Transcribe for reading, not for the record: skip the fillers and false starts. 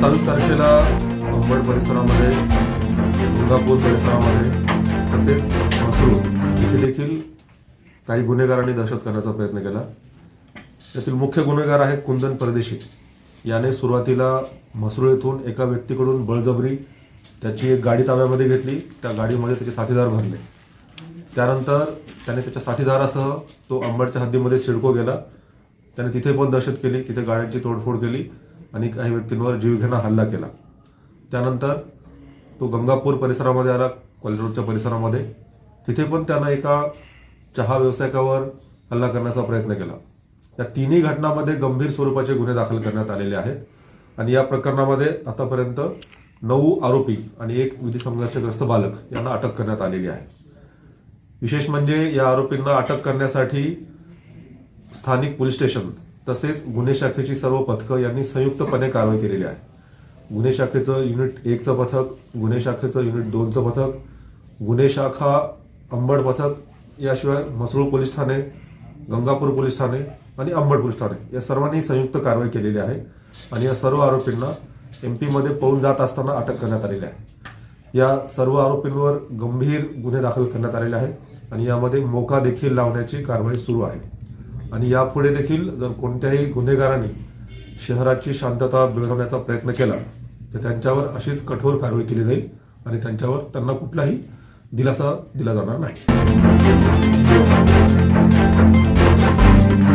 27 तारखेला अंबड परिसरामध्ये, गंगापूर परिसरामध्ये तसेच म्हसरूळ इथे देखील काही गुन्हेगारांनी दहशत करण्याचा प्रयत्न केला. त्यातील मुख्य गुन्हेगार आहेत कुंदन परदेशी. याने सुरुवातीला म्हसरूळ येथून एका व्यक्तीकडून बळजबरी त्याची एक गाडी ताब्यामध्ये घेतली. त्या गाडीमध्ये त्याचे साथीदार भरले. त्यानंतर त्याने त्याच्या साथीदारासह तो अंबडच्या हद्दीमध्ये सिडको गेला. त्याने तिथे पण दहशत केली, तिथे गाड्यांची तोडफोड केली आणि काही व्यक्तींवर जीवघेणा हल्ला केला. त्यानंतर तो गंगापूर परिसरामध्ये आला, कॉलेज रोडच्या परिसरामध्ये. तिथे पण त्यानं एका चहा व्यावसायिकावर हल्ला करण्याचा प्रयत्न केला. या तिन्ही घटनांमध्ये गंभीर स्वरूपाचे गुन्हे दाखल करण्यात आलेले आहेत आणि या प्रकरणामध्ये आतापर्यंत 9 आरोपी आणि 1 विधी संघर्षग्रस्त बालक यांना अटक करण्यात आलेली आहे. विशेष म्हणजे या आरोपींना अटक करण्यासाठी स्थानिक पोलीस स्टेशन तसेच गुन्हे शाखेची सर्व पथकं यांनी संयुक्तपणे कारवाई केलेली आहे. गुन्हे शाखेचं युनिट 1चं पथक, गुन्हे शाखेचं युनिट 2चं पथक, गुन्हे शाखा अंबड पथक, याशिवाय म्हसरूळ पोलीस ठाणे, गंगापूर पोलीस ठाणे आणि अंबड पोलीस ठाणे या सर्वांनी संयुक्त कारवाई केलेली आहे आणि या सर्व आरोपींना MP मध्ये पळून जात असताना अटक करण्यात आलेली आहे. या सर्व आरोपींवर गंभीर गुन्हे दाखल करण्यात आलेले आहेत आणि यामध्ये मोका देखील लावण्याची कारवाई सुरू आहे आणि यापुढे देखील जर कोणत्याही गुन्हेगारांनी शहराची शांतता बिघडवण्याचा प्रयत्न केला तर त्यांच्यावर अशीच कठोर कारवाई केली जाईल आणि त्यांना कुठलाही दिलासा दिला जाणार नाही.